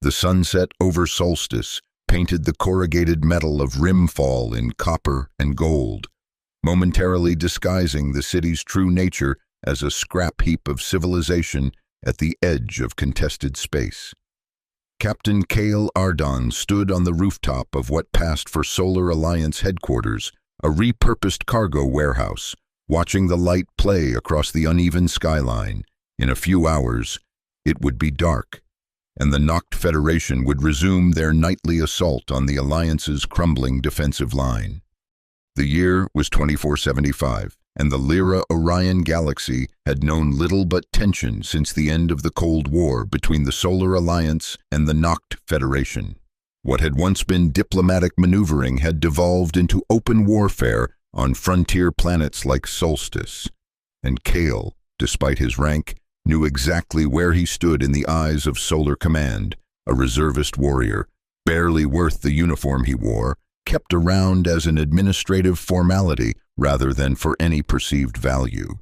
The sunset over Solstice painted the corrugated metal of rimfall in copper and gold, momentarily disguising the city's true nature as a scrap heap of civilization at the edge of contested space. Captain Cale Ardon stood on the rooftop of what passed for Solar Alliance headquarters, a repurposed cargo warehouse, watching the light play across the uneven skyline. In a few hours, it would be dark, and the Noct Federation would resume their nightly assault on the Alliance's crumbling defensive line. The year was 2475, and the Lyra-Orion galaxy had known little but tension since the end of the Cold War between the Solar Alliance and the Noct Federation. What had once been diplomatic maneuvering had devolved into open warfare on frontier planets like Solstice, and Cale, despite his rank, knew exactly where he stood in the eyes of Solar Command, a reservist warrior, barely worth the uniform he wore, kept around as an administrative formality rather than for any perceived value.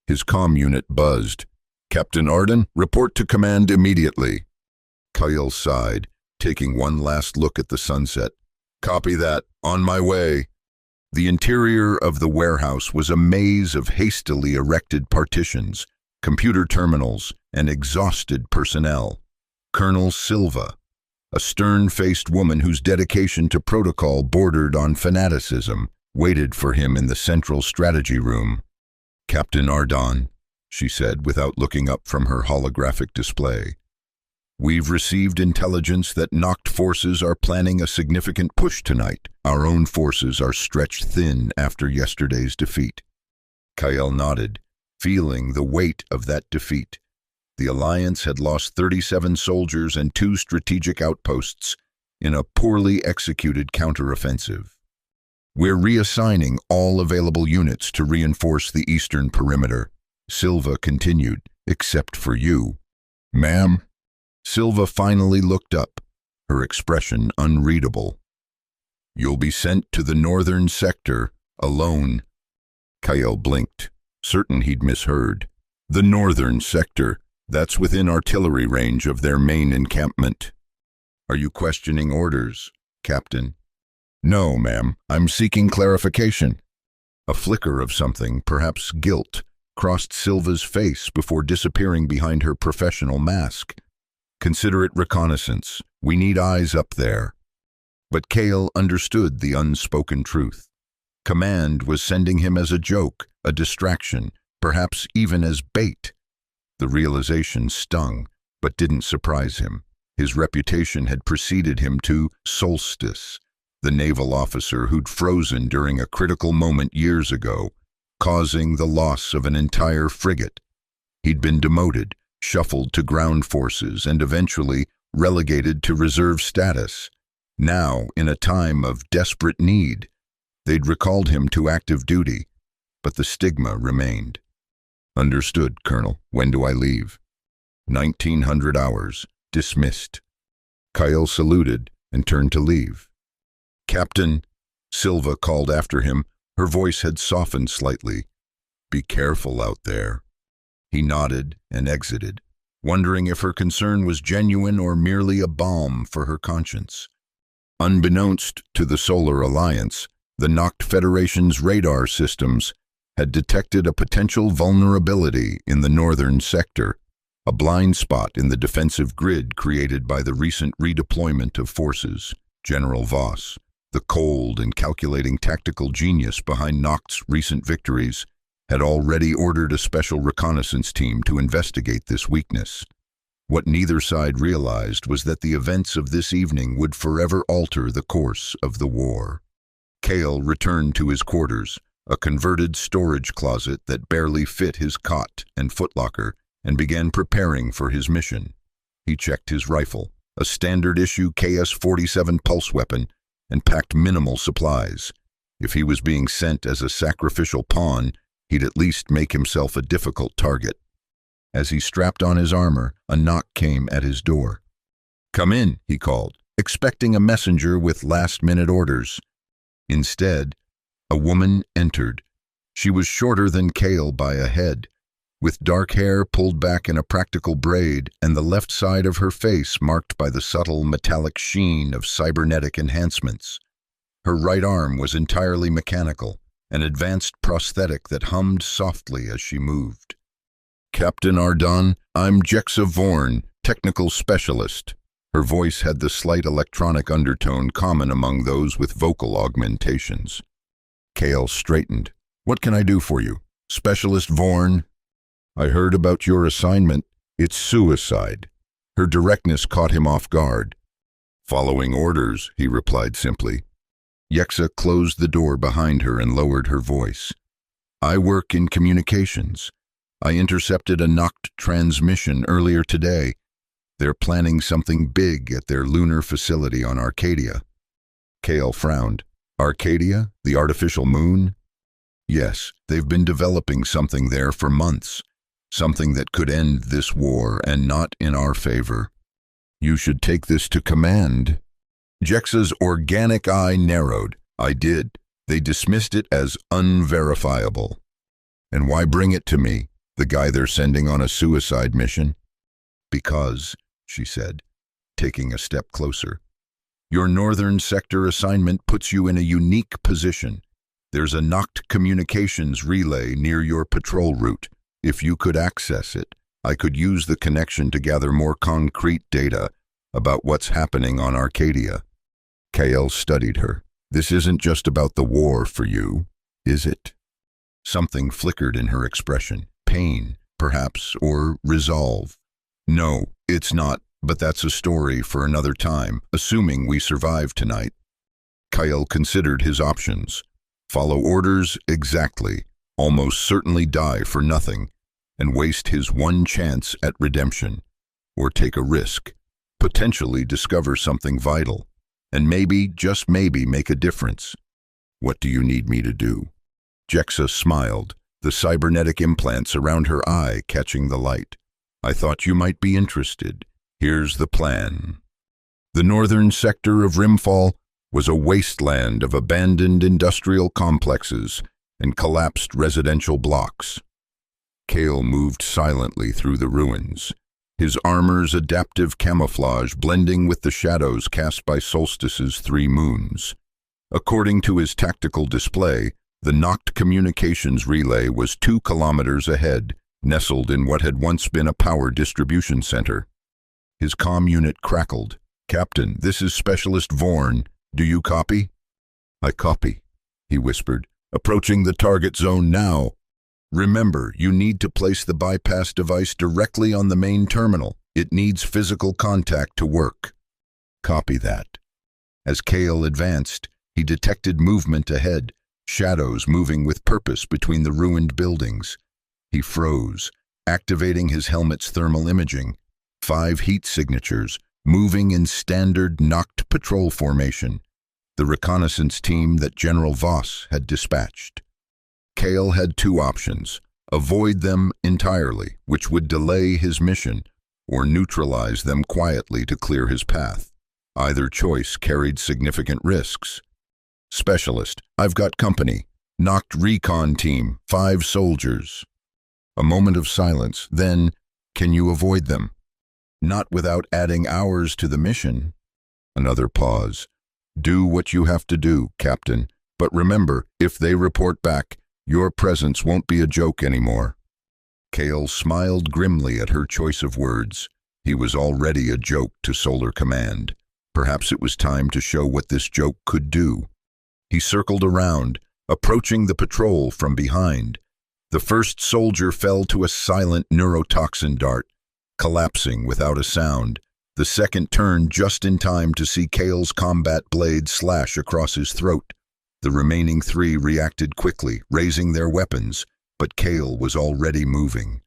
His comm unit buzzed. "Captain Arden, report to command immediately." Cale sighed, taking one last look at the sunset. "Copy that. On my way." The interior of the warehouse was a maze of hastily erected partitions, computer terminals, and exhausted personnel. Colonel Silva, a stern-faced woman whose dedication to protocol bordered on fanaticism, waited for him in the central strategy room. "Captain Ardon," she said without looking up from her holographic display, "we've received intelligence that Noct forces are planning a significant push tonight. Our own forces are stretched thin after yesterday's defeat." Cale nodded, feeling the weight of that defeat. The Alliance had lost 37 soldiers and 2 strategic outposts in a poorly executed counteroffensive. "We're reassigning all available units to reinforce the eastern perimeter," Silva continued, "except for you." "Ma'am?" Silva finally looked up, her expression unreadable. "You'll be sent to the northern sector, alone." Cale blinked, certain he'd misheard. "The northern sector, that's within artillery range of their main encampment." "Are you questioning orders, Captain?" "No, ma'am. I'm seeking clarification." A flicker of something, perhaps guilt, crossed Silva's face before disappearing behind her professional mask. "Consider it reconnaissance. We need eyes up there." But Cale understood the unspoken truth. Command was sending him as a joke, a distraction, perhaps even as bait. The realization stung, but didn't surprise him. His reputation had preceded him to Solstice, the naval officer who'd frozen during a critical moment years ago, causing the loss of an entire frigate. He'd been demoted, shuffled to ground forces, and eventually relegated to reserve status. Now, in a time of desperate need, they'd recalled him to active duty, but the stigma remained. "Understood, Colonel. When do I leave?" 1900 hours. Dismissed. Cale saluted and turned to leave. "Captain," Silva called after him. Her voice had softened slightly. "Be careful out there." He nodded and exited, wondering if her concern was genuine or merely a balm for her conscience. Unbeknownst to the Solar Alliance, the Noct Federation's radar systems had detected a potential vulnerability in the northern sector, a blind spot in the defensive grid created by the recent redeployment of forces. General Voss, the cold and calculating tactical genius behind Noct's recent victories, had already ordered a special reconnaissance team to investigate this weakness. What neither side realized was that the events of this evening would forever alter the course of the war. Cale returned to his quarters, a converted storage closet that barely fit his cot and footlocker, and began preparing for his mission. He checked his rifle, a standard-issue KS-47 pulse weapon, and packed minimal supplies. If he was being sent as a sacrificial pawn, he'd at least make himself a difficult target. As he strapped on his armor, a knock came at his door. "Come in," he called, expecting a messenger with last-minute orders. Instead, a woman entered. She was shorter than Cale by a head, with dark hair pulled back in a practical braid and the left side of her face marked by the subtle metallic sheen of cybernetic enhancements. Her right arm was entirely mechanical, an advanced prosthetic that hummed softly as she moved. "Captain Ardon, I'm Jexa Vorn, technical specialist." Her voice had the slight electronic undertone common among those with vocal augmentations. Kale straightened. "What can I do for you? Specialist Vorn?" "I heard about your assignment. It's suicide." Her directness caught him off guard. "Following orders," he replied simply. Jexa closed the door behind her and lowered her voice. "I work in communications. I intercepted a knocked transmission earlier today. They're planning something big at their lunar facility on Arcadia." Kale frowned. "Arcadia? The artificial moon?" "Yes, they've been developing something there for months. Something that could end this war and not in our favor. You should take this to command." Jexa's organic eye narrowed. "I did. They dismissed it as unverifiable." "And why bring it to me, the guy they're sending on a suicide mission?" "Because," she said, taking a step closer, "your northern sector assignment puts you in a unique position. There's a knocked communications relay near your patrol route. If you could access it, I could use the connection to gather more concrete data about what's happening on Arcadia." Kale studied her. "This isn't just about the war for you, is it?" Something flickered in her expression. Pain, perhaps, or resolve. "No, it's not, but that's a story for another time, assuming we survive tonight." Kyle considered his options. Follow orders exactly, almost certainly die for nothing, and waste his one chance at redemption. Or take a risk, potentially discover something vital, and maybe, just maybe, make a difference. "What do you need me to do?" Jexa smiled, the cybernetic implants around her eye catching the light. "I thought you might be interested. Here's the plan." The northern sector of Rimfall was a wasteland of abandoned industrial complexes and collapsed residential blocks. Kale moved silently through the ruins, his armor's adaptive camouflage blending with the shadows cast by Solstice's 3 moons. According to his tactical display, the knocked communications relay was 2 kilometers ahead, nestled in what had once been a power distribution center. His comm unit crackled. "Captain, this is Specialist Vorn. Do you copy?" "I copy," he whispered. "Approaching the target zone now. Remember, you need to place the bypass device directly on the main terminal. It needs physical contact to work." "Copy that." As Kale advanced, he detected movement ahead, shadows moving with purpose between the ruined buildings. He froze, activating his helmet's thermal imaging. 5 heat signatures, moving in standard knocked patrol formation, the reconnaissance team that General Voss had dispatched. Kale had 2 options: avoid them entirely, which would delay his mission, or neutralize them quietly to clear his path. Either choice carried significant risks. "Specialist, I've got company. Knocked recon team, 5 soldiers." A moment of silence, then, "Can you avoid them?" "Not without adding hours to the mission." Another pause. "Do what you have to do, Captain. But remember, if they report back, your presence won't be a joke anymore." Kale smiled grimly at her choice of words. He was already a joke to Solar Command. Perhaps it was time to show what this joke could do. He circled around, approaching the patrol from behind. The first soldier fell to a silent neurotoxin dart, collapsing without a sound. The second turned just in time to see Kale's combat blade slash across his throat. The remaining 3 reacted quickly, raising their weapons, but Kale was already moving.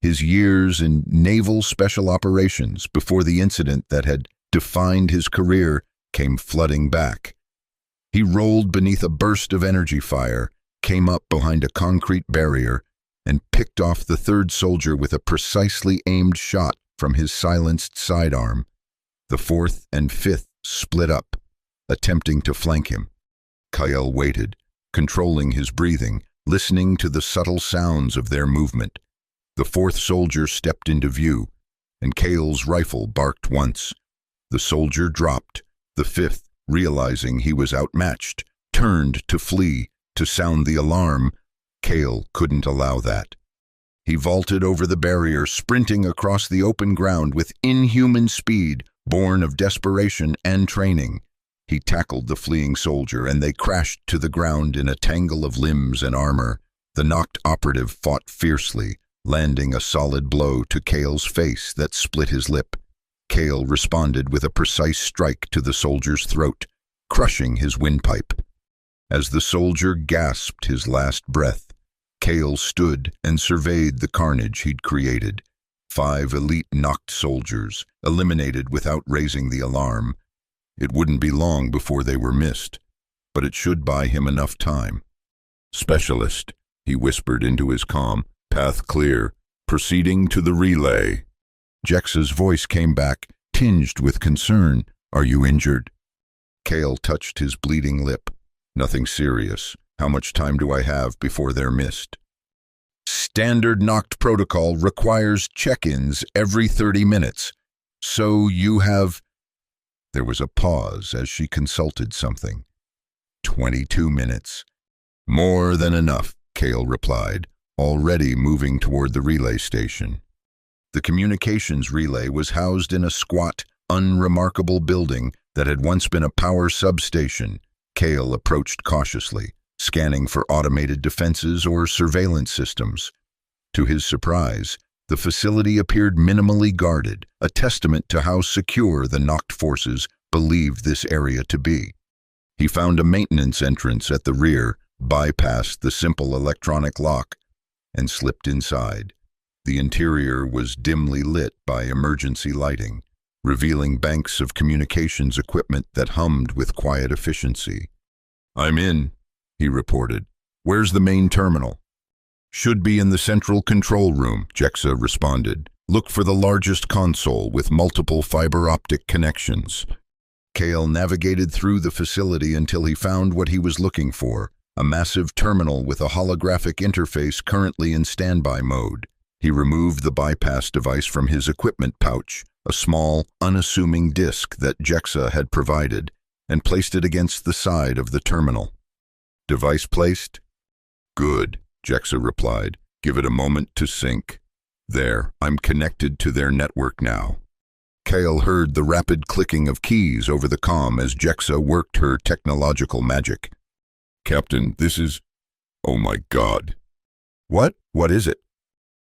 His years in naval special operations before the incident that had defined his career came flooding back. He rolled beneath a burst of energy fire, came up behind a concrete barrier, and picked off the 3rd soldier with a precisely aimed shot from his silenced sidearm. The 4th and 5th split up, attempting to flank him. Kyle waited, controlling his breathing, listening to the subtle sounds of their movement. The fourth soldier stepped into view, and Cale's rifle barked once. The soldier dropped. The fifth, realizing he was outmatched, turned to flee, to sound the alarm. Cale couldn't allow that. He vaulted over the barrier, sprinting across the open ground with inhuman speed, born of desperation and training. He tackled the fleeing soldier, and they crashed to the ground in a tangle of limbs and armor. The knocked operative fought fiercely, landing a solid blow to Cale's face that split his lip. Cale responded with a precise strike to the soldier's throat, crushing his windpipe. As the soldier gasped his last breath, Cale stood and surveyed the carnage he'd created. 5 elite knocked soldiers, eliminated without raising the alarm. It wouldn't be long before they were missed, but it should buy him enough time. "Specialist," he whispered into his comm, "path clear, proceeding to the relay." Jexa's voice came back, tinged with concern. "Are you injured?" Cale touched his bleeding lip. "Nothing serious. How much time do I have before they're missed?" "Standard knocked protocol requires check-ins every 30 minutes. So you have—" There was a pause as she consulted something. 22 minutes. "More than enough," Cale replied, already moving toward the relay station. The communications relay was housed in a squat, unremarkable building that had once been a power substation. Cale approached cautiously, scanning for automated defenses or surveillance systems. To his surprise, the facility appeared minimally guarded, a testament to how secure the knocked forces believed this area to be. He found a maintenance entrance at the rear, bypassed the simple electronic lock, and slipped inside. The interior was dimly lit by emergency lighting, revealing banks of communications equipment that hummed with quiet efficiency. "I'm in," he reported. "Where's the main terminal?" "Should be in the central control room," Jexa responded. "Look for the largest console with multiple fiber optic connections." Cale navigated through the facility until he found what he was looking for, a massive terminal with a holographic interface currently in standby mode. He removed the bypass device from his equipment pouch, a small, unassuming disc that Jexa had provided, and placed it against the side of the terminal. "Device placed?" "Good," Jexa replied. "Give it a moment to sync." "There, I'm connected to their network now." Cale heard the rapid clicking of keys over the comm as Jexa worked her technological magic. "Captain, this is... oh my God." "What? What is it?"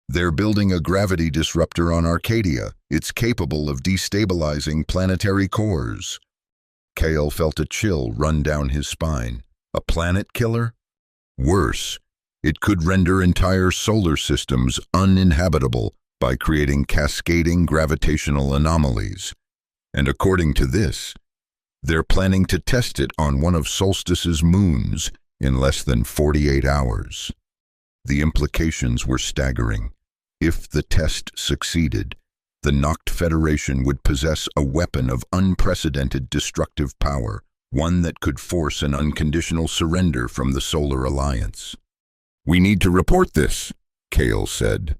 "They're building a gravity disruptor on Arcadia. It's capable of destabilizing planetary cores." Cale felt a chill run down his spine. A planet killer? Worse, it could render entire solar systems uninhabitable by creating cascading gravitational anomalies. And according to this, they're planning to test it on one of Solstice's moons in less than 48 hours. The implications were staggering. If the test succeeded, the Noct Federation would possess a weapon of unprecedented destructive power, one that could force an unconditional surrender from the Solar Alliance. "We need to report this," Cale said.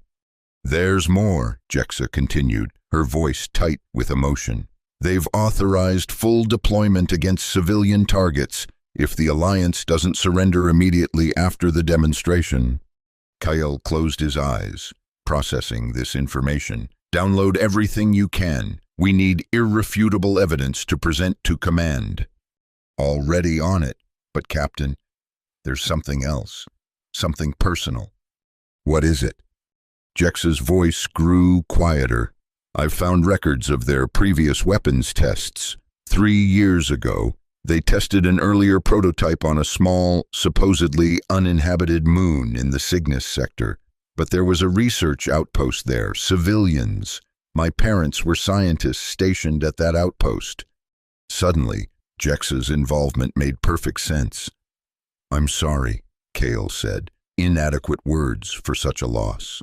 "There's more," Jexa continued, her voice tight with emotion. "They've authorized full deployment against civilian targets if the Alliance doesn't surrender immediately after the demonstration." Cale closed his eyes, processing this information. "Download everything you can. We need irrefutable evidence to present to command." "Already on it, but Captain, there's something else, something personal." "What is it?" Jexa's voice grew quieter. "I've found records of their previous weapons tests. 3 years ago, they tested an earlier prototype on a small, supposedly uninhabited moon in the Cygnus sector. But there was a research outpost there, civilians. My parents were scientists stationed at that outpost." Suddenly, Jexa's involvement made perfect sense. "I'm sorry," Cale said, inadequate words for such a loss.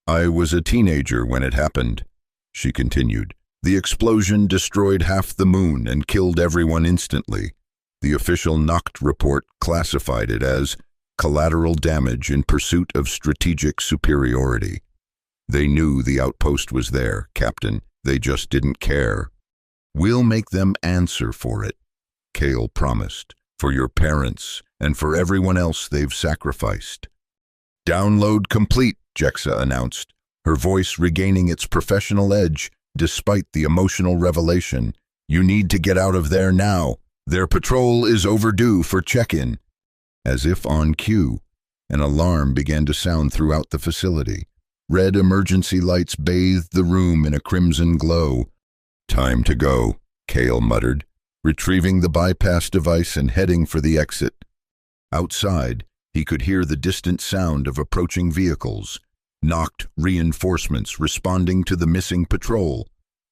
"I was a teenager when it happened," she continued. "The explosion destroyed half the moon and killed everyone instantly. The official Noct report classified it as collateral damage in pursuit of strategic superiority. They knew the outpost was there, Captain. They just didn't care. We'll make them answer for it, Kale promised, for your parents and for everyone else they've sacrificed. Download complete, Jexa announced, her voice regaining its professional edge despite the emotional revelation. You need to get out of there now. Their patrol is overdue for check-in. As if on cue, an alarm began to sound throughout the facility. Red emergency lights bathed the room in a crimson glow. Time to go, Kale muttered, retrieving the bypass device and heading for the exit. Outside, he could hear the distant sound of approaching vehicles, knocked reinforcements responding to the missing patrol.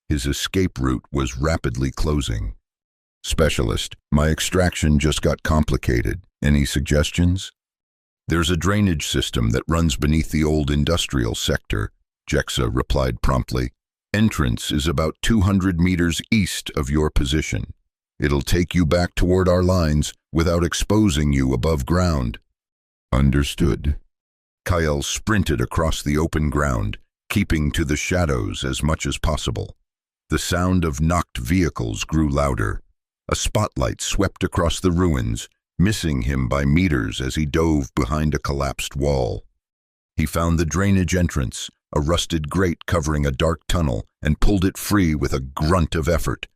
His escape route was rapidly closing. Specialist, my extraction just got complicated. Any suggestions? There's a drainage system that runs beneath the old industrial sector, Jexa replied promptly. Entrance is about 200 meters east of your position. It'll take you back toward our lines without exposing you above ground. Understood. Kyle sprinted across the open ground, keeping to the shadows as much as possible. The sound of knocked vehicles grew louder. A spotlight swept across the ruins, missing him by meters as he dove behind a collapsed wall. He found the drainage entrance, a rusted grate covering a dark tunnel, and pulled it free with a grunt of effort.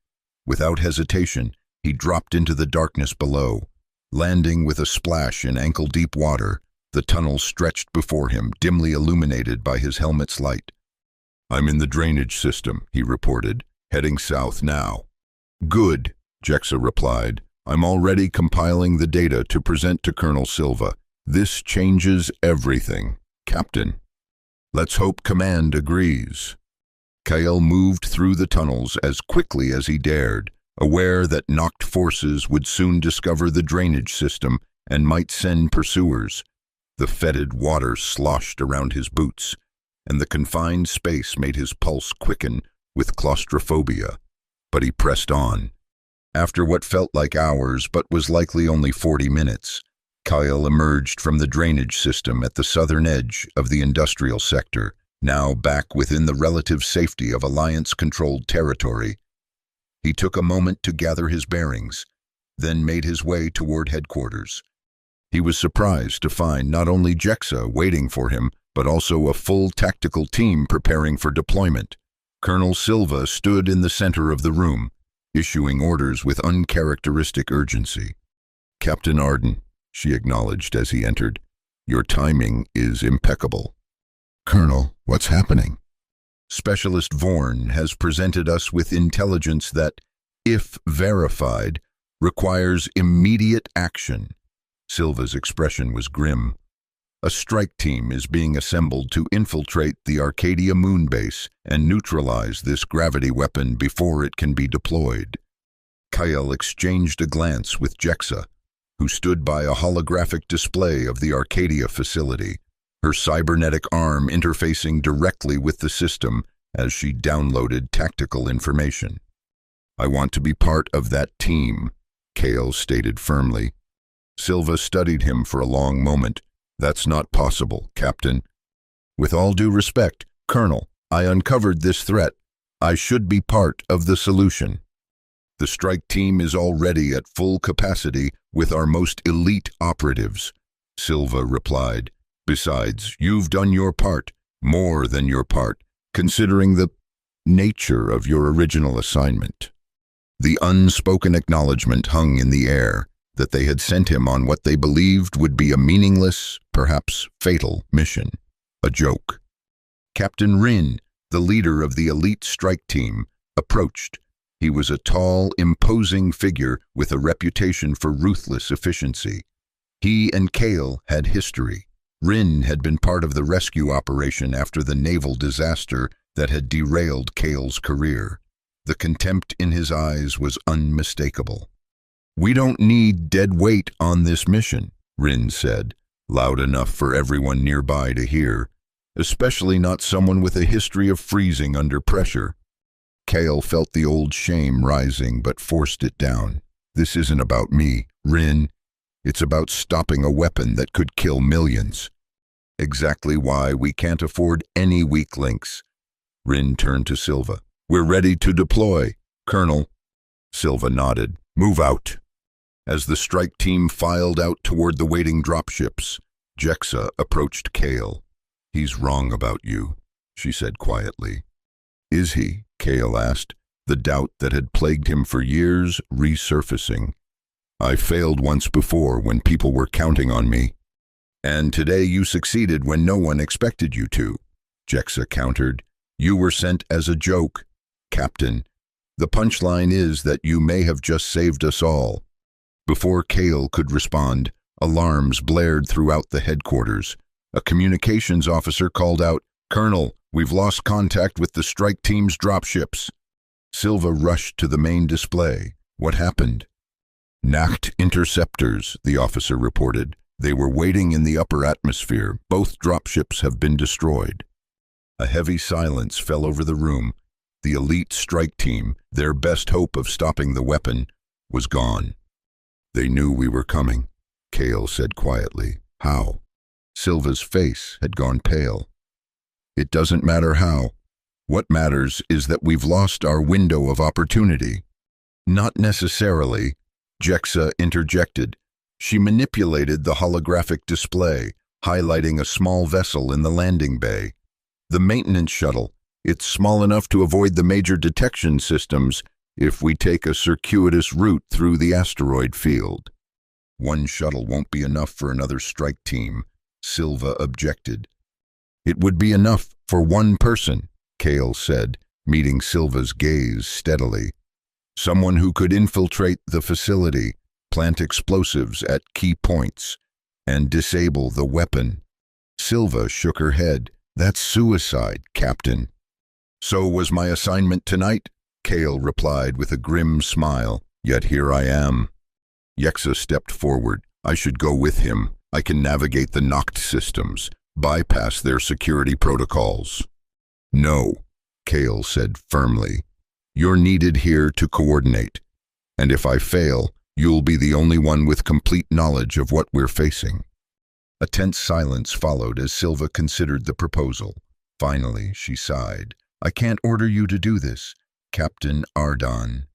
Without hesitation, he dropped into the darkness below. Landing with a splash in ankle-deep water, the tunnel stretched before him, dimly illuminated by his helmet's light. I'm in the drainage system, he reported, heading south now. Good, Jexa replied. I'm already compiling the data to present to Colonel Silva. This changes everything, Captain. Let's hope Command agrees. Kyle moved through the tunnels as quickly as he dared, aware that knocked forces would soon discover the drainage system and might send pursuers. The fetid water sloshed around his boots, and the confined space made his pulse quicken with claustrophobia. But he pressed on. After what felt like hours but was likely only 40 minutes, Kyle emerged from the drainage system at the southern edge of the industrial sector, now back within the relative safety of Alliance-controlled territory. He took a moment to gather his bearings, then made his way toward headquarters. He was surprised to find not only Jexa waiting for him, but also a full tactical team preparing for deployment. Colonel Silva stood in the center of the room, issuing orders with uncharacteristic urgency. Captain Arden, she acknowledged as he entered, your timing is impeccable. Colonel, what's happening? Specialist Vorn has presented us with intelligence that, if verified, requires immediate action. Silva's expression was grim. A strike team is being assembled to infiltrate the Arcadia moon base and neutralize this gravity weapon before it can be deployed. Kyle exchanged a glance with Jexa, who stood by a holographic display of the Arcadia facility, her cybernetic arm interfacing directly with the system as she downloaded tactical information. I want to be part of that team, Kale stated firmly. Silva studied him for a long moment. That's not possible, Captain. With all due respect, Colonel, I uncovered this threat. I should be part of the solution. The strike team is already at full capacity with our most elite operatives, Silva replied. Besides, you've done your part, more than your part, considering the nature of your original assignment. The unspoken acknowledgement hung in the air that they had sent him on what they believed would be a meaningless, perhaps fatal, mission. A joke. Captain Rin, the leader of the elite strike team, approached. He was a tall, imposing figure with a reputation for ruthless efficiency. He and Kale had history. Rin had been part of the rescue operation after the naval disaster that had derailed Kale's career. The contempt in his eyes was unmistakable. We don't need dead weight on this mission, Rin said, loud enough for everyone nearby to hear, especially not someone with a history of freezing under pressure. Kale felt the old shame rising but forced it down. This isn't about me, Rin. It's about stopping a weapon that could kill millions. Exactly why we can't afford any weak links. Rin turned to Silva. We're ready to deploy, Colonel. Silva nodded. Move out. As the strike team filed out toward the waiting dropships, Jexa approached Kale. He's wrong about you, she said quietly. Is he? Kale asked, the doubt that had plagued him for years resurfacing. I failed once before when people were counting on me. And today you succeeded when no one expected you to, Jexa countered. You were sent as a joke, Captain. The punchline is that you may have just saved us all. Before Kale could respond, alarms blared throughout the headquarters. A communications officer called out, Colonel, we've lost contact with the strike team's dropships. Silva rushed to the main display. What happened? Nacht interceptors, the officer reported. They were waiting in the upper atmosphere. Both dropships have been destroyed. A heavy silence fell over the room. The elite strike team, their best hope of stopping the weapon, was gone. They knew we were coming, Kale said quietly. How? Silva's face had gone pale. It doesn't matter how. What matters is that we've lost our window of opportunity. Not necessarily, Jexa interjected. She manipulated the holographic display, highlighting a small vessel in the landing bay. The maintenance shuttle. It's small enough to avoid the major detection systems if we take a circuitous route through the asteroid field. One shuttle won't be enough for another strike team, Silva objected. It would be enough for one person, Kale said, meeting Silva's gaze steadily. Someone who could infiltrate the facility, plant explosives at key points, and disable the weapon. Silva shook her head. That's suicide, Captain. So was my assignment tonight, Kale replied with a grim smile. Yet here I am. Jexa stepped forward. I should go with him. I can navigate the Nacht systems, bypass their security protocols. No, Kale said firmly. You're needed here to coordinate. And if I fail, you'll be the only one with complete knowledge of what we're facing. A tense silence followed as Silva considered the proposal. Finally, she sighed. I can't order you to do this, Captain Ardon.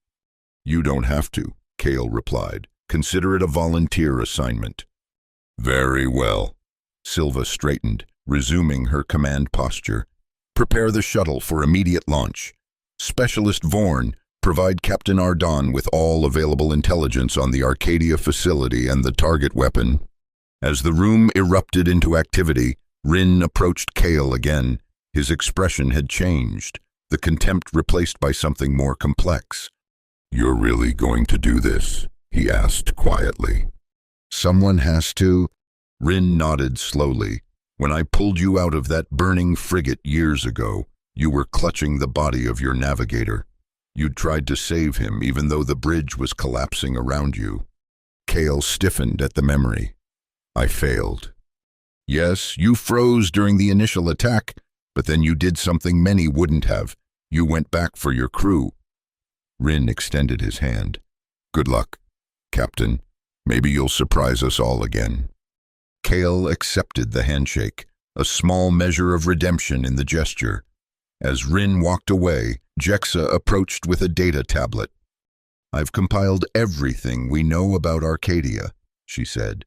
You don't have to, Kale replied. Consider it a volunteer assignment. Very well. Silva straightened, resuming her command posture. Prepare the shuttle for immediate launch. Specialist Vorn, provide Captain Ardon with all available intelligence on the Arcadia facility and the target weapon. As the room erupted into activity, Rin approached Kale again. His expression had changed, the contempt replaced by something more complex. You're really going to do this? He asked quietly. Someone has to. Rin nodded slowly. When I pulled you out of that burning frigate years ago, you were clutching the body of your navigator. You'd tried to save him even though the bridge was collapsing around you. Kale stiffened at the memory. I failed. Yes, you froze during the initial attack, but then you did something many wouldn't have. You went back for your crew. Rin extended his hand. Good luck, Captain. Maybe you'll surprise us all again. Kale accepted the handshake, a small measure of redemption in the gesture. As Rin walked away, Jexa approached with a data tablet. I've compiled everything we know about Arcadia, she said,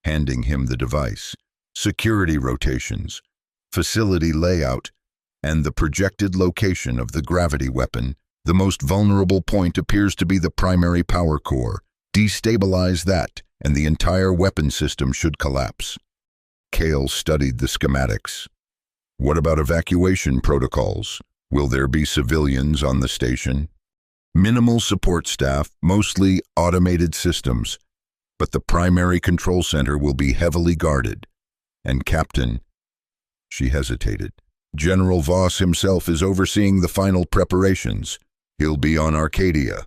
handing him the device. Security rotations, facility layout, and the projected location of the gravity weapon. The most vulnerable point appears to be the primary power core. Destabilize that, and the entire weapon system should collapse. Kale studied the schematics. What about evacuation protocols? Will there be civilians on the station? Minimal support staff, mostly automated systems, but the primary control center will be heavily guarded. And Captain, she hesitated. General Voss himself is overseeing the final preparations. He'll be on Arcadia.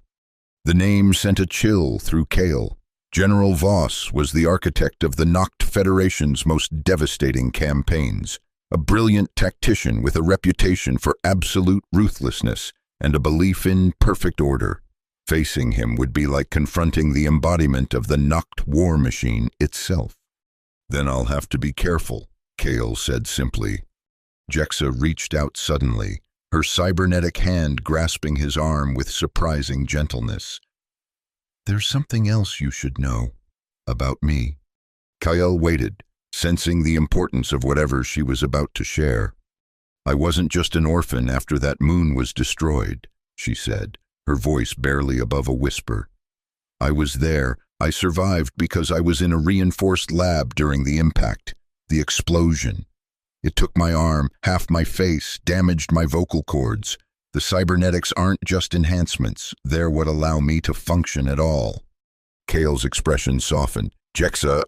The name sent a chill through Kale. General Voss was the architect of the Nacht Federation's most devastating campaigns, a brilliant tactician with a reputation for absolute ruthlessness and a belief in perfect order. Facing him would be like confronting the embodiment of the Nacht war machine itself. Then I'll have to be careful, Kale said simply. Jexa reached out suddenly, her cybernetic hand grasping his arm with surprising gentleness. "There's something else you should know about me." Kyle waited, sensing the importance of whatever she was about to share. "I wasn't just an orphan after that moon was destroyed," she said, her voice barely above a whisper. "I was there. I survived because I was in a reinforced lab during the impact, the explosion. It took my arm, half my face, damaged my vocal cords. The cybernetics aren't just enhancements. They're what allow me to function at all." Kale's expression softened. "Jexa,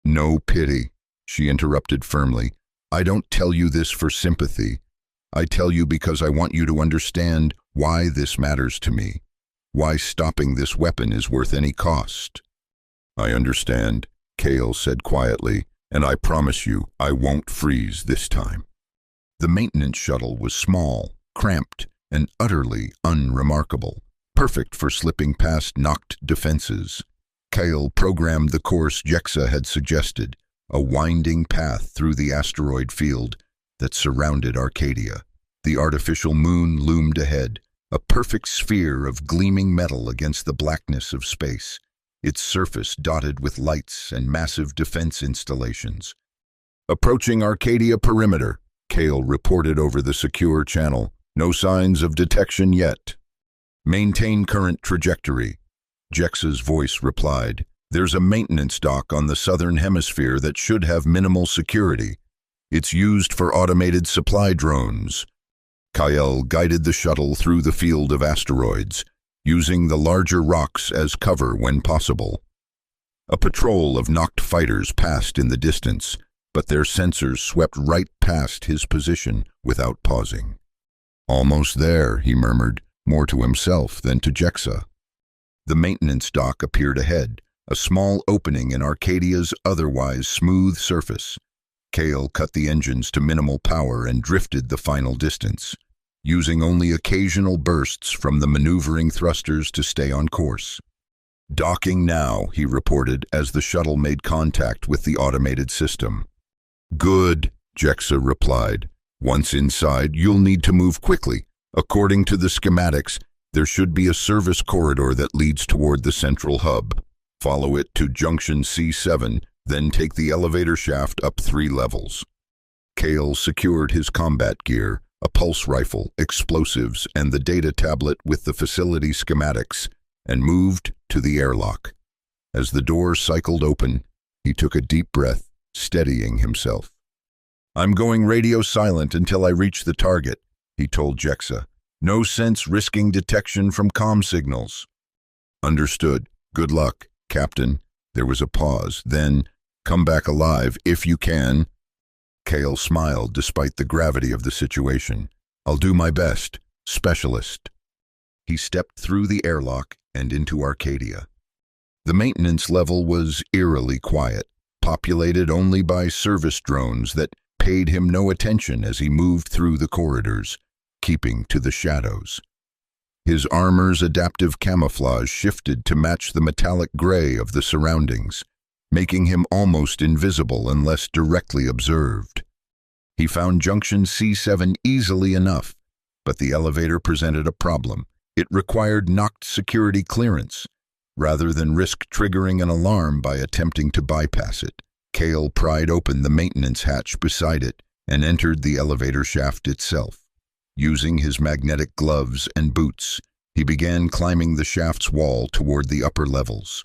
No pity," she interrupted firmly. "I don't tell you this for sympathy. I tell you because I want you to understand why this matters to me, why stopping this weapon is worth any cost." "I understand," Kale said quietly, "and I promise you I won't freeze this time." The maintenance shuttle was small, cramped, and utterly unremarkable, perfect for slipping past knocked defenses. Kale programmed the course Jexa had suggested, a winding path through the asteroid field that surrounded Arcadia. The artificial moon loomed ahead, a perfect sphere of gleaming metal against the blackness of space, its surface dotted with lights and massive defense installations. "Approaching Arcadia perimeter," Kale reported over the secure channel. "No signs of detection yet." "Maintain current trajectory," Jexa's voice replied. "There's a maintenance dock on the southern hemisphere that should have minimal security. It's used for automated supply drones." Kyle guided the shuttle through the field of asteroids, using the larger rocks as cover when possible. A patrol of knocked fighters passed in the distance, but their sensors swept right past his position without pausing. "Almost there," he murmured, more to himself than to Jexa. The maintenance dock appeared ahead, a small opening in Arcadia's otherwise smooth surface. Kale cut the engines to minimal power and drifted the final distance, using only occasional bursts from the maneuvering thrusters to stay on course. "Docking now," he reported as the shuttle made contact with the automated system. "Good," Jexa replied. "Once inside, you'll need to move quickly. According to the schematics, there should be a service corridor that leads toward the central hub. Follow it to junction C7, then take the elevator shaft up 3 levels. Kale secured his combat gear, a pulse rifle, explosives, and the data tablet with the facility schematics, and moved to the airlock. As the door cycled open, he took a deep breath, steadying himself. "I'm going radio silent until I reach the target," he told Jexa. "No sense risking detection from comm signals." "Understood. Good luck, Captain." There was a pause. Then, "Come back alive if you can." Kale smiled despite the gravity of the situation. "I'll do my best, Specialist." He stepped through the airlock and into Arcadia. The maintenance level was eerily quiet, populated only by service drones that paid him no attention as he moved through the corridors, keeping to the shadows. His armor's adaptive camouflage shifted to match the metallic gray of the surroundings, making him almost invisible unless directly observed. He found junction C7 easily enough, but the elevator presented a problem. It required knocked security clearance, rather than risk triggering an alarm by attempting to bypass it. Kale pried open the maintenance hatch beside it and entered the elevator shaft itself. Using his magnetic gloves and boots, he began climbing the shaft's wall toward the upper levels.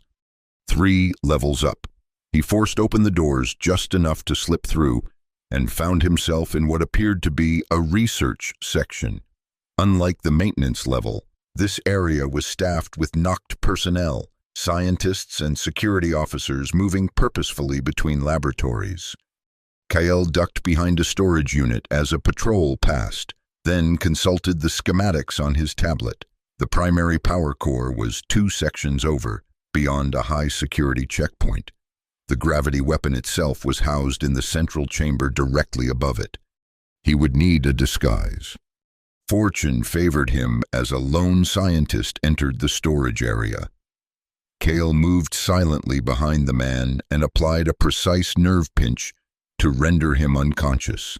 3 levels up, he forced open the doors just enough to slip through and found himself in what appeared to be a research section. Unlike the maintenance level, this area was staffed with knocked personnel, scientists and security officers moving purposefully between laboratories. Kyle ducked behind a storage unit as a patrol passed, then consulted the schematics on his tablet. The primary power core was 2 sections over, beyond a high-security checkpoint. The gravity weapon itself was housed in the central chamber directly above it. He would need a disguise. Fortune favored him as a lone scientist entered the storage area. Kale moved silently behind the man and applied a precise nerve pinch to render him unconscious.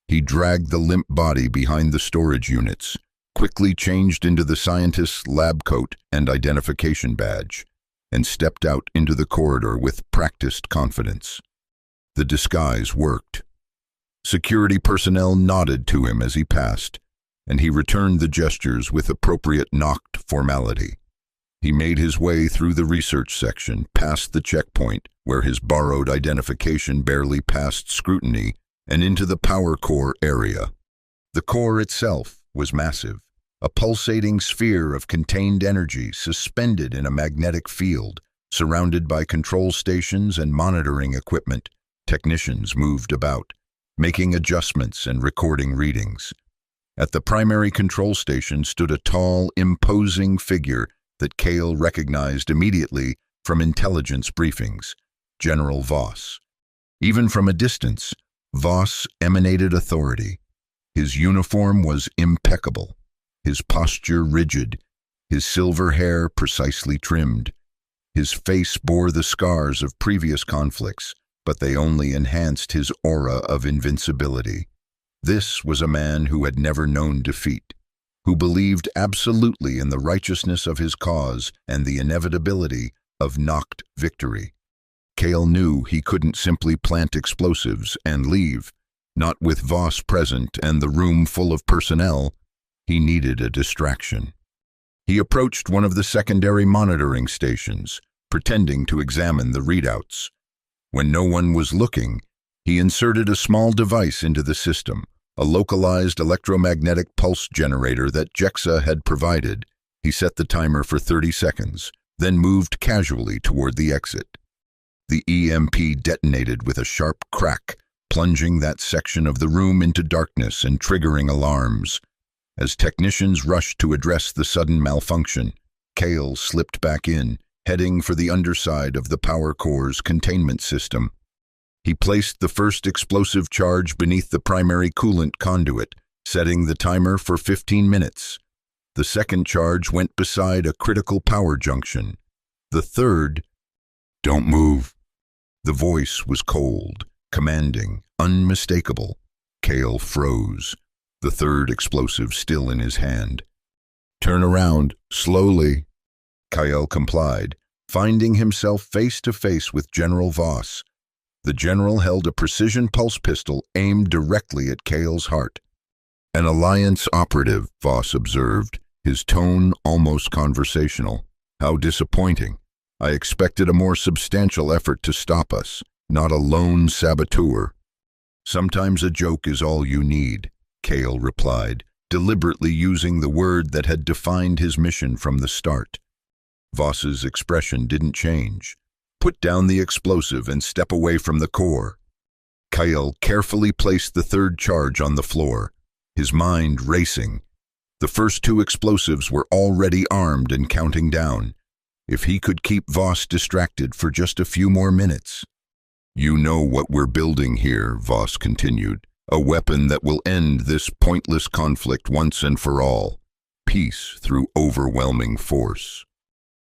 He dragged the limp body behind the storage units, quickly changed into the scientist's lab coat and identification badge, and stepped out into the corridor with practiced confidence. The disguise worked. Security personnel nodded to him as he passed, and he returned the gestures with appropriate knocked formality. He made his way through the research section, past the checkpoint, where his borrowed identification barely passed scrutiny, and into the power core area. The core itself was massive, a pulsating sphere of contained energy suspended in a magnetic field, surrounded by control stations and monitoring equipment. Technicians moved about, making adjustments and recording readings. At the primary control station stood a tall, imposing figure that Kale recognized immediately from intelligence briefings, General Voss. Even from a distance, Voss emanated authority. His uniform was impeccable, his posture rigid, his silver hair precisely trimmed. His face bore the scars of previous conflicts, but they only enhanced his aura of invincibility. This was a man who had never known defeat, who believed absolutely in the righteousness of his cause and the inevitability of knocked victory. Kale knew he couldn't simply plant explosives and leave. Not with Voss present and the room full of personnel. He needed a distraction. He approached one of the secondary monitoring stations, pretending to examine the readouts. When no one was looking, he inserted a small device into the system, a localized electromagnetic pulse generator that JEXA had provided. He set the timer for 30 seconds, then moved casually toward the exit. The EMP detonated with a sharp crack, plunging that section of the room into darkness and triggering alarms. As technicians rushed to address the sudden malfunction, Kale slipped back in, heading for the underside of the power core's containment system. He placed the first explosive charge beneath the primary coolant conduit, setting the timer for 15 minutes. The second charge went beside a critical power junction. The third— "Don't move." The voice was cold, commanding, unmistakable. Kale froze, the third explosive still in his hand. "Turn around, slowly." Kyle complied, finding himself face to face with General Voss. The general held a precision pulse pistol aimed directly at Kale's heart. "An Alliance operative," Voss observed, his tone almost conversational. "How disappointing. I expected a more substantial effort to stop us, not a lone saboteur." "Sometimes a joke is all you need," Kale replied, deliberately using the word that had defined his mission from the start. Voss's expression didn't change. "Put down the explosive and step away from the core." Kyle carefully placed the third charge on the floor, his mind racing. The first two explosives were already armed and counting down. If he could keep Voss distracted for just a few more minutes. "You know what we're building here," Voss continued. "A weapon that will end this pointless conflict once and for all. Peace through overwhelming force."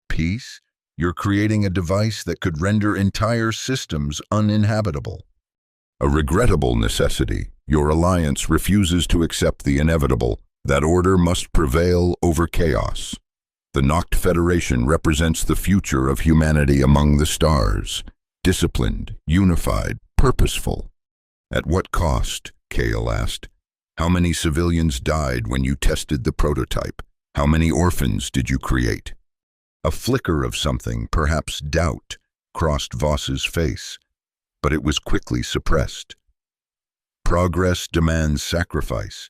"Peace? You're creating a device that could render entire systems uninhabitable." "A regrettable necessity. Your alliance refuses to accept the inevitable. That order must prevail over chaos. The Noct Federation represents the future of humanity among the stars. Disciplined, unified, purposeful." "At what cost?" Kale asked. "How many civilians died when you tested the prototype? How many orphans did you create?" A flicker of something, perhaps doubt, crossed Voss's face, but it was quickly suppressed. "Progress demands sacrifice.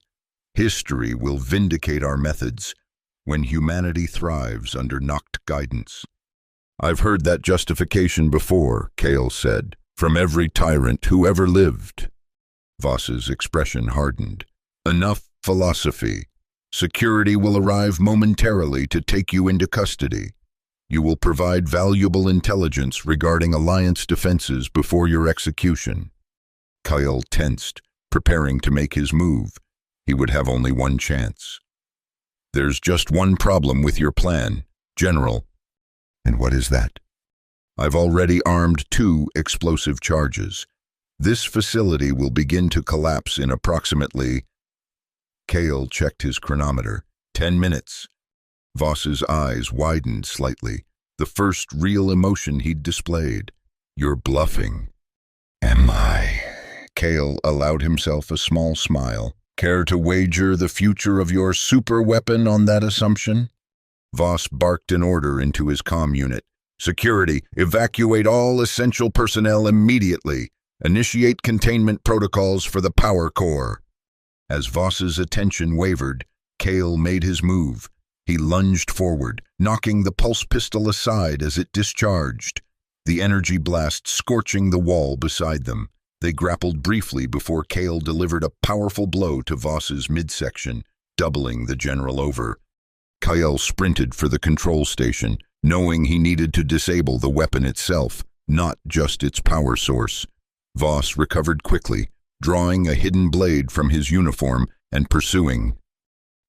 History will vindicate our methods when humanity thrives under Noct guidance." "I've heard that justification before," Kale said, "from every tyrant who ever lived." Voss's expression hardened. "Enough philosophy. Security will arrive momentarily to take you into custody. You will provide valuable intelligence regarding Alliance defenses before your execution." Kyle tensed, preparing to make his move. He would have only one chance. "There's just one problem with your plan, General." "And what is that?" "I've already armed 2 explosive charges. This facility will begin to collapse in approximately... Kale checked his chronometer. 10 minutes. Voss's eyes widened slightly, the first real emotion he'd displayed. You're bluffing. Am I? Kale allowed himself a small smile. Care to wager the future of your super weapon on that assumption? Voss barked an order into his comm unit. Security, evacuate all essential personnel immediately. Initiate containment protocols for the power core. As Voss's attention wavered, Kale made his move. He lunged forward, knocking the pulse pistol aside as it discharged, the energy blast scorching the wall beside them. They grappled briefly before Kale delivered a powerful blow to Voss's midsection, doubling the general over. Kale sprinted for the control station, knowing he needed to disable the weapon itself, not just its power source. Voss recovered quickly, drawing a hidden blade from his uniform and pursuing.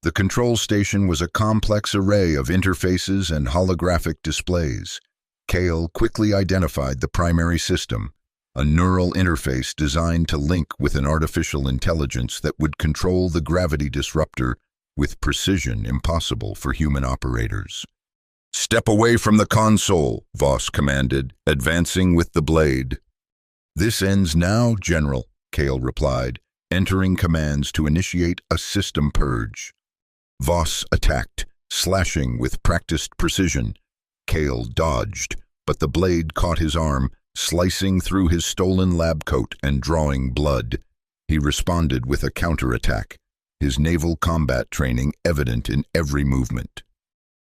The control station was a complex array of interfaces and holographic displays. Kale quickly identified the primary system, a neural interface designed to link with an artificial intelligence that would control the gravity disruptor with precision impossible for human operators. Step away from the console, Voss commanded, advancing with the blade. This ends now, General, Kale replied, entering commands to initiate a system purge. Voss attacked, slashing with practiced precision. Kale dodged, but the blade caught his arm, slicing through his stolen lab coat and drawing blood. He responded with a counterattack, his naval combat training evident in every movement.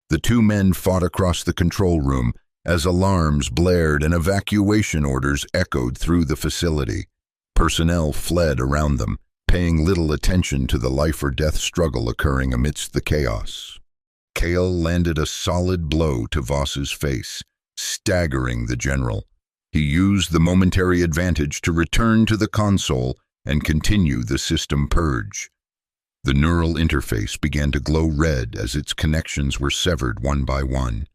The two men fought across the control room as alarms blared and evacuation orders echoed through the facility. Personnel fled around them, paying little attention to the life-or-death struggle occurring amidst the chaos. Kale landed a solid blow to Voss's face, staggering the general. He used the momentary advantage to return to the console and continue the system purge. The neural interface began to glow red as its connections were severed one by one.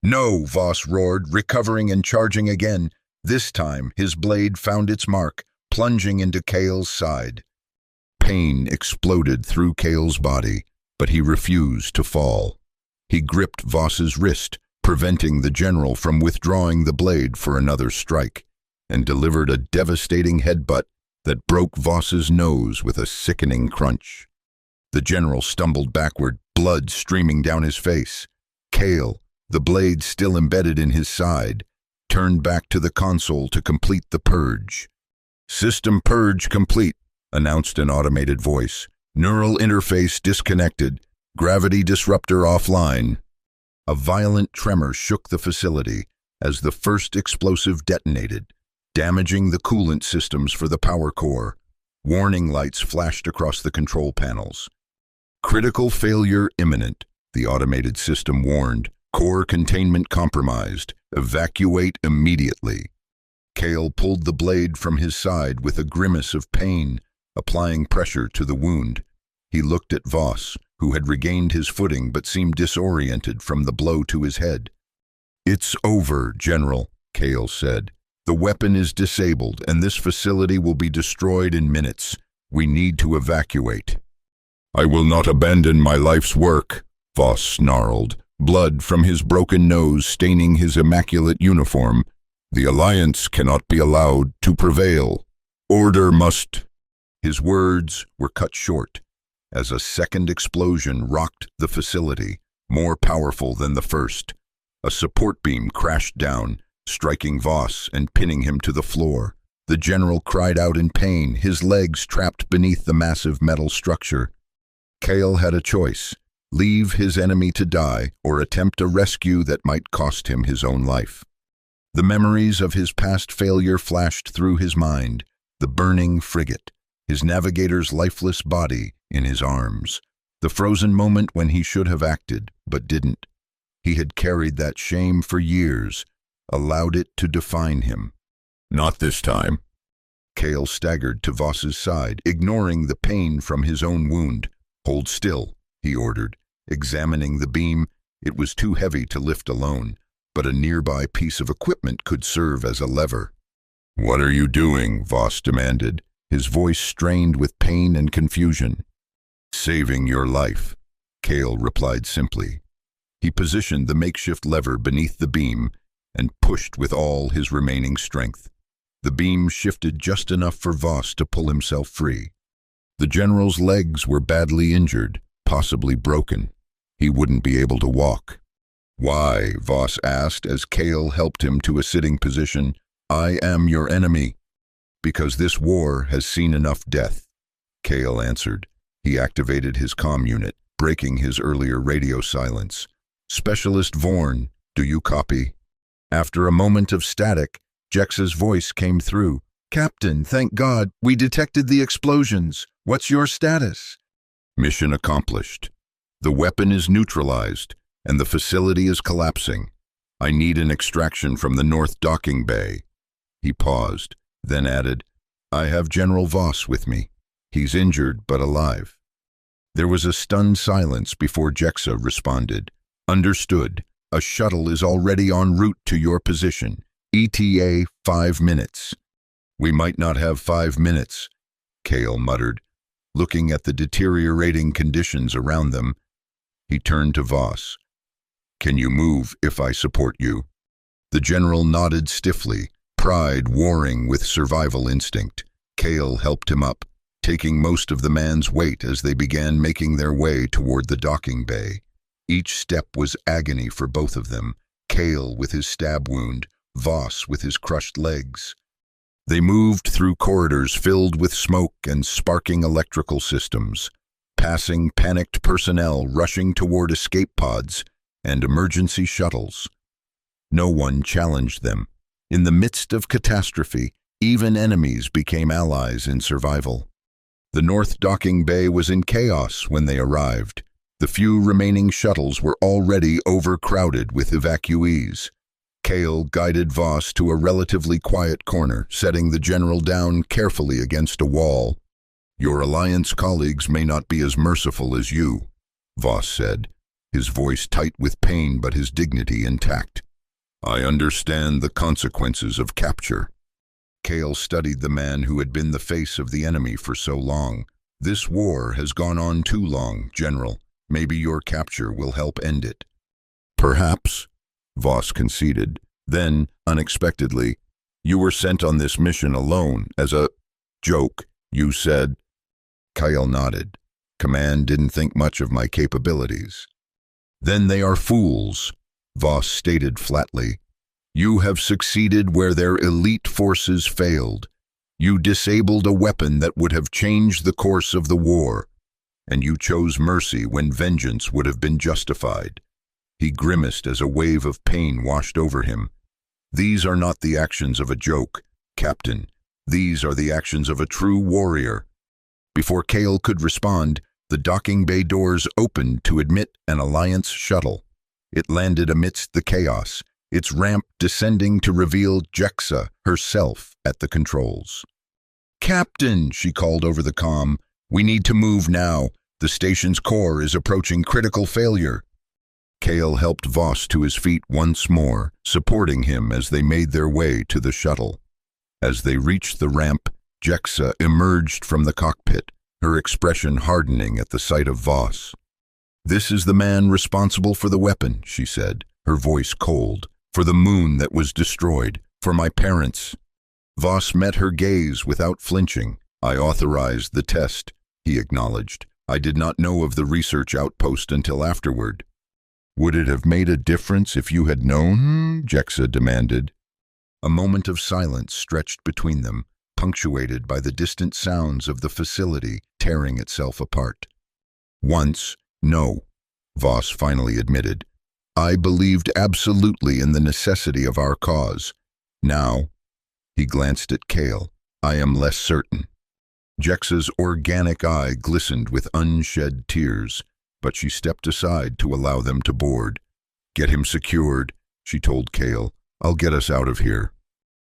No, Voss roared, recovering and charging again. This time, his blade found its mark, plunging into Kale's side. Pain exploded through Kale's body, but he refused to fall. He gripped Voss's wrist, preventing the general from withdrawing the blade for another strike, and delivered a devastating headbutt that broke Voss's nose with a sickening crunch. The general stumbled backward, blood streaming down his face. Kale, the blade still embedded in his side, turned back to the console to complete the purge. System purge complete, announced an automated voice. Neural interface disconnected. Gravity disruptor offline. A violent tremor shook the facility as the first explosive detonated, damaging the coolant systems for the power core. Warning lights flashed across the control panels. Critical failure imminent, the automated system warned. Core containment compromised. Evacuate immediately. Kale pulled the blade from his side with a grimace of pain, applying pressure to the wound. He looked at Voss, who had regained his footing but seemed disoriented from the blow to his head. It's over, General, Kale said. The weapon is disabled, and this facility will be destroyed in minutes. We need to evacuate. I will not abandon my life's work, Voss snarled, blood from his broken nose staining his immaculate uniform. The Alliance cannot be allowed to prevail. Order must... His words were cut short, as a second explosion rocked the facility, more powerful than the first. A support beam crashed down, striking Voss and pinning him to the floor. The general cried out in pain, his legs trapped beneath the massive metal structure. Kale had a choice: leave his enemy to die or attempt a rescue that might cost him his own life. The memories of his past failure flashed through his mind, the burning frigate, his navigator's lifeless body in his arms, the frozen moment when he should have acted, but didn't. He had carried that shame for years, allowed it to define him. Not this time. Kale staggered to Voss's side, ignoring the pain from his own wound. Hold still, he ordered, examining the beam. It was too heavy to lift alone, but a nearby piece of equipment could serve as a lever. "What are you doing?" Voss demanded, his voice strained with pain and confusion. "Saving your life," Kale replied simply. He positioned the makeshift lever beneath the beam and pushed with all his remaining strength. The beam shifted just enough for Voss to pull himself free. The general's legs were badly injured, possibly broken. He wouldn't be able to walk. "Why?" Voss asked as Kale helped him to a sitting position. "I am your enemy." "Because this war has seen enough death," Kale answered. He activated his comm unit, breaking his earlier radio silence. "Specialist Vorn, do you copy?" After a moment of static, Jexa's voice came through. "Captain, thank God, we detected the explosions. What's your status?" "Mission accomplished. The weapon is neutralized, and the facility is collapsing. I need an extraction from the North Docking Bay." He paused, then added, "I have General Voss with me. He's injured but alive." There was a stunned silence before Jexa responded. "Understood. A shuttle is already en route to your position. ETA 5 minutes. "We might not have 5 minutes," Kale muttered. Looking at the deteriorating conditions around them, he turned to Voss. "Can you move if I support you?" The general nodded stiffly, pride warring with survival instinct. Kale helped him up, taking most of the man's weight as they began making their way toward the docking bay. Each step was agony for both of them, Kale with his stab wound, Voss with his crushed legs. They moved through corridors filled with smoke and sparking electrical systems, passing panicked personnel rushing toward escape pods and emergency shuttles. No one challenged them. In the midst of catastrophe, even enemies became allies in survival. The North Docking Bay was in chaos when they arrived. The few remaining shuttles were already overcrowded with evacuees. Kale guided Voss to a relatively quiet corner, setting the general down carefully against a wall. "Your Alliance colleagues may not be as merciful as you," Voss said, his voice tight with pain but his dignity intact. "I understand the consequences of capture." Kale studied the man who had been the face of the enemy for so long. "This war has gone on too long, General. Maybe your capture will help end it." "Perhaps," Voss conceded. Then, unexpectedly, "You were sent on this mission alone, as a joke, you said." Kyle nodded. "Command didn't think much of my capabilities." "Then they are fools," Voss stated flatly. "You have succeeded where their elite forces failed. You disabled a weapon that would have changed the course of the war, and you chose mercy when vengeance would have been justified." He grimaced as a wave of pain washed over him. "These are not the actions of a joke, Captain. These are the actions of a true warrior." Before Kale could respond, the docking bay doors opened to admit an Alliance shuttle. It landed amidst the chaos, its ramp descending to reveal Jexa herself at the controls. "Captain," she called over the comm, "we need to move now. The station's core is approaching critical failure." Kale helped Voss to his feet once more, supporting him as they made their way to the shuttle. As they reached the ramp, Jexa emerged from the cockpit, her expression hardening at the sight of Voss. "This is the man responsible for the weapon," she said, her voice cold. "For the moon that was destroyed, for my parents." Voss met her gaze without flinching. "I authorized the test," he acknowledged. "I did not know of the research outpost until afterward." "Would it have made a difference if you had known?" Jexa demanded. A moment of silence stretched between them, punctuated by the distant sounds of the facility tearing itself apart. "Once, no," Voss finally admitted. "I believed absolutely in the necessity of our cause. Now," he glanced at Kale, "I am less certain." Jexa's organic eye glistened with unshed tears, but she stepped aside to allow them to board. "Get him secured," she told Kale. "I'll get us out of here."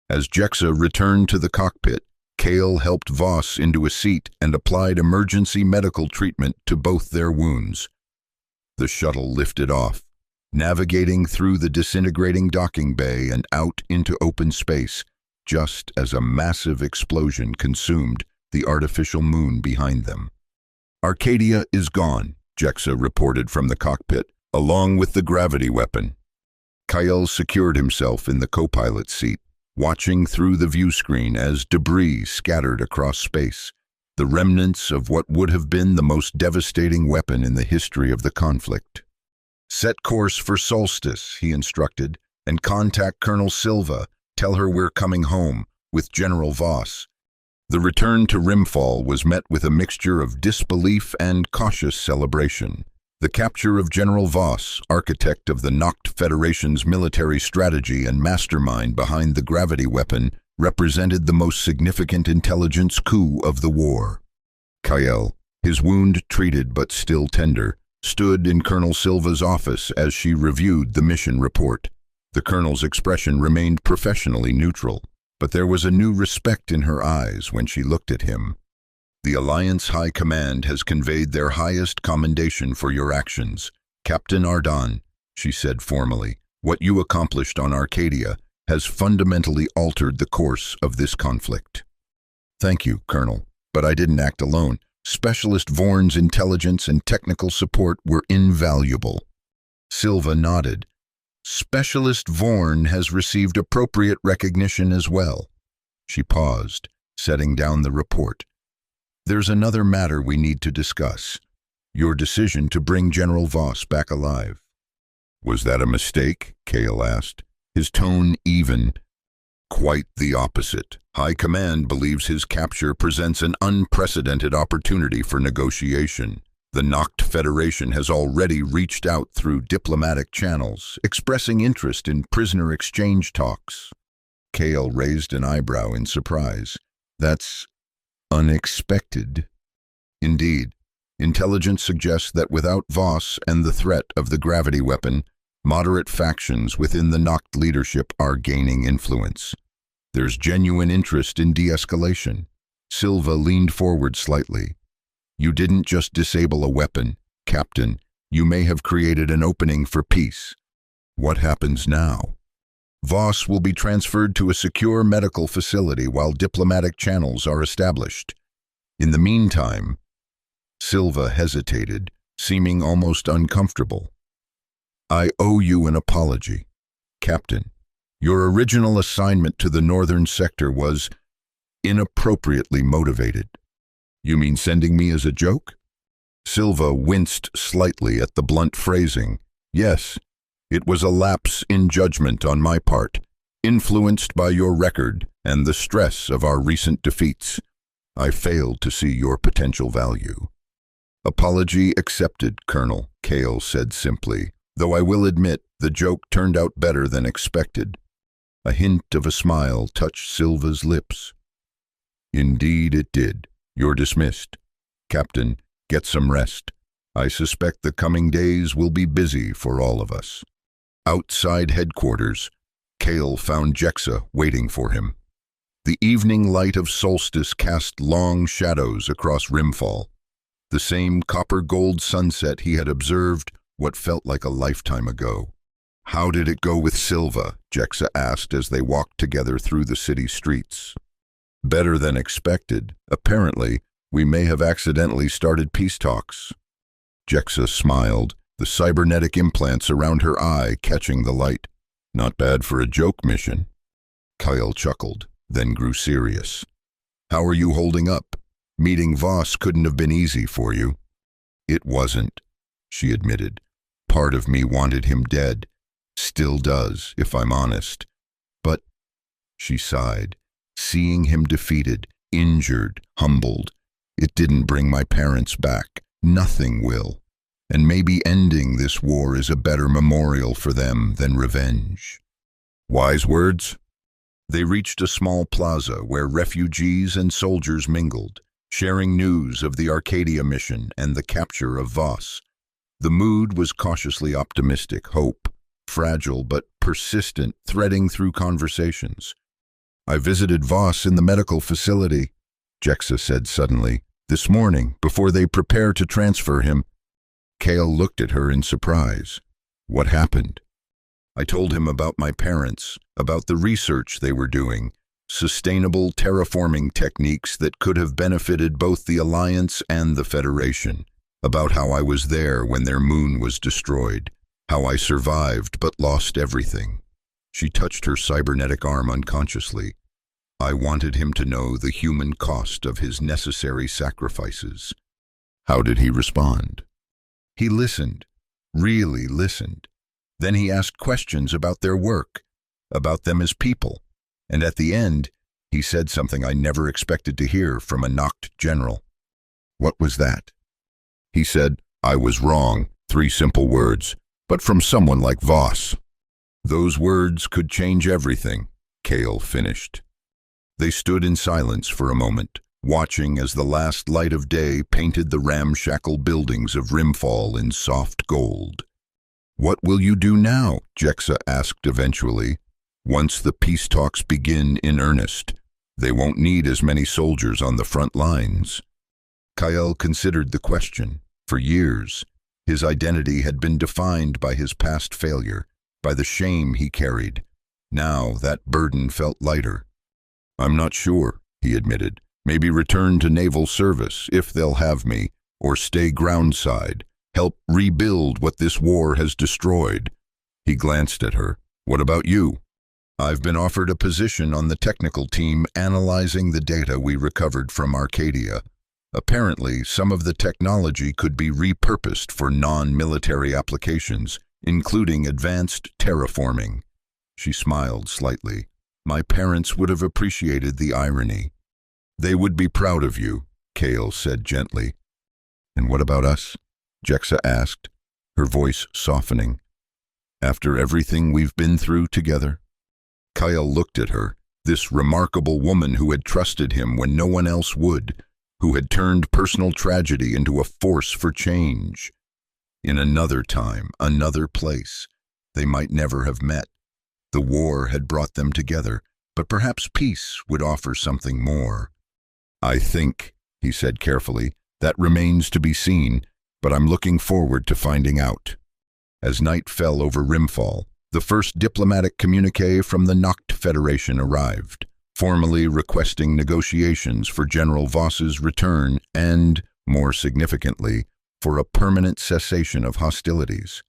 As Jexa returned to the cockpit, Kale helped Voss into a seat and applied emergency medical treatment to both their wounds. The shuttle lifted off, navigating through the disintegrating docking bay and out into open space. just as a massive explosion consumed the artificial moon behind them. "Arcadia is gone," Jexa reported from the cockpit, along with the gravity weapon. Kyle secured himself in the co-pilot seat, watching through the viewscreen as debris scattered across space, the remnants of what would have been the most devastating weapon in the history of the conflict. "Set course for Solstice," he instructed, "and contact Colonel Silva. Tell her we're coming home with General Voss." The return to Rimfall was met with a mixture of disbelief and cautious celebration. The capture of General Voss, architect of the Noct Federation's military strategy and mastermind behind the gravity weapon, represented the most significant intelligence coup of the war. Kyle, his wound treated but still tender, stood in Colonel Silva's office as she reviewed the mission report. The colonel's expression remained professionally neutral, but there was a new respect in her eyes when she looked at him. "The Alliance High Command has conveyed their highest commendation for your actions, Captain Ardan," she said formally. "What you accomplished on Arcadia has fundamentally altered the course of this conflict." "Thank you, Colonel, but I didn't act alone. Specialist Vorn's intelligence and technical support were invaluable." Silva nodded. "Specialist Vorn has received appropriate recognition as well." She paused, setting down the report. "There's another matter we need to discuss. Your decision to bring General Voss back alive." "Was that a mistake?" Kale asked, his tone even. "Quite the opposite. High Command believes his capture presents an unprecedented opportunity for negotiation. The Noct Federation has already reached out through diplomatic channels, expressing interest in prisoner exchange talks." Kale raised an eyebrow in surprise. "That's unexpected." "Indeed. Intelligence suggests that without Voss and the threat of the gravity weapon, moderate factions within the Noct leadership are gaining influence. There's genuine interest in de-escalation." Silva leaned forward slightly. "You didn't just disable a weapon, Captain. You may have created an opening for peace." "What happens now?" "Voss will be transferred to a secure medical facility while diplomatic channels are established. In the meantime—" Silva hesitated, seeming almost uncomfortable. "I owe you an apology, Captain. Your original assignment to the northern sector was inappropriately motivated." "You mean sending me as a joke?" Silva winced slightly at the blunt phrasing. "Yes, it was a lapse in judgment on my part, influenced by your record and the stress of our recent defeats. I failed to see your potential value." "Apology accepted, Colonel," Kale said simply, "though I will admit the joke turned out better than expected." A hint of a smile touched Silva's lips. "Indeed it did. You're dismissed. Captain, get some rest. I suspect the coming days will be busy for all of us." Outside headquarters, Kale found Jexa waiting for him. The evening light of Solstice cast long shadows across Rimfall, the same copper-gold sunset he had observed what felt like a lifetime ago. "How did it go with Silva?" Jexa asked as they walked together through the city streets. "Better than expected. Apparently, we may have accidentally started peace talks." Jexa smiled, the cybernetic implants around her eye catching the light. "Not bad for a joke mission." Kyle chuckled, then grew serious. "How are you holding up? Meeting Voss couldn't have been easy for you." "It wasn't," she admitted. "Part of me wanted him dead. Still does, if I'm honest. But," she sighed, "seeing him defeated, injured, humbled, it didn't bring my parents back. Nothing will. And maybe ending this war is a better memorial for them than revenge." Wise words. They reached a small plaza where refugees and soldiers mingled, sharing news of the Arcadia mission and the capture of Voss. The mood was cautiously optimistic, hope, fragile but persistent, threading through conversations. "I visited Voss in the medical facility," Jexa said suddenly, "this morning, before they prepare to transfer him." Kale looked at her in surprise. "What happened?" "I told him about my parents, about the research they were doing, sustainable terraforming techniques that could have benefited both the Alliance and the Federation, about how I was there when their moon was destroyed, how I survived but lost everything. She touched her cybernetic arm unconsciously. I wanted him to know the human cost of his necessary sacrifices. How did he respond? He listened, really listened. Then he asked questions about their work, about them as people, and at the end, he said something I never expected to hear from a knocked general. What was that? He said, "I was wrong," 3 simple words, but from someone like Voss. Those words could change everything, Kale finished. They stood in silence for a moment, watching as the last light of day painted the ramshackle buildings of Rimfall in soft gold. "What will you do now?" Jexa asked eventually. "Once the peace talks begin in earnest, they won't need as many soldiers on the front lines." Kyle considered the question. For years, his identity had been defined by his past failure, by the shame he carried. Now that burden felt lighter. "I'm not sure," he admitted. "Maybe return to naval service, if they'll have me, or stay groundside, help rebuild what this war has destroyed." He glanced at her. "What about you?" "I've been offered a position on the technical team analyzing the data we recovered from Arcadia. Apparently, some of the technology could be repurposed for non-military applications, including advanced terraforming." She smiled slightly. "My parents would have appreciated the irony." "They would be proud of you," Kale said gently. "And what about us?" Jexa asked, her voice softening. "After everything we've been through together?" Kyle looked at her, this remarkable woman who had trusted him when no one else would, who had turned personal tragedy into a force for change. In another time, another place, they might never have met. The war had brought them together, but perhaps peace would offer something more. "I think," he said carefully, "that remains to be seen, but I'm looking forward to finding out." As night fell over Rimfall, the first diplomatic communique from the Noct Federation arrived, formally requesting negotiations for General Voss's return and, more significantly, for a permanent cessation of hostilities.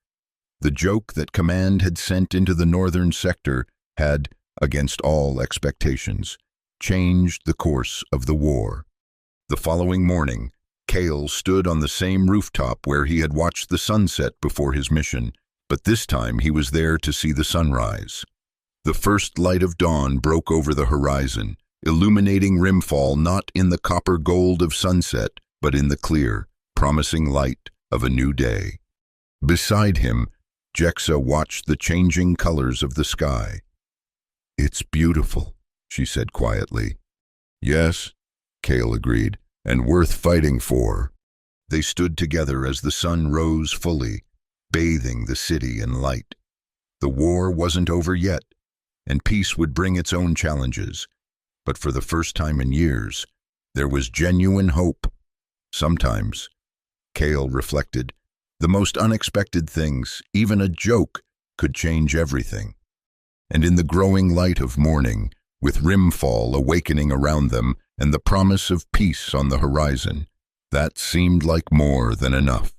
The joke that Command had sent into the northern sector had, against all expectations, changed the course of the war. The following morning, Kale stood on the same rooftop where he had watched the sunset before his mission, but this time he was there to see the sunrise. The first light of dawn broke over the horizon, illuminating Rimfall not in the copper gold of sunset, but in the clear, promising light of a new day. Beside him, Jexa watched the changing colors of the sky. "It's beautiful," she said quietly. "Yes," Kale agreed, "and worth fighting for." They stood together as the sun rose fully, bathing the city in light. The war wasn't over yet, and peace would bring its own challenges. But for the first time in years, there was genuine hope. Sometimes, Kale reflected, the most unexpected things, even a joke, could change everything. And in the growing light of morning, with Rimfall awakening around them and the promise of peace on the horizon, that seemed like more than enough.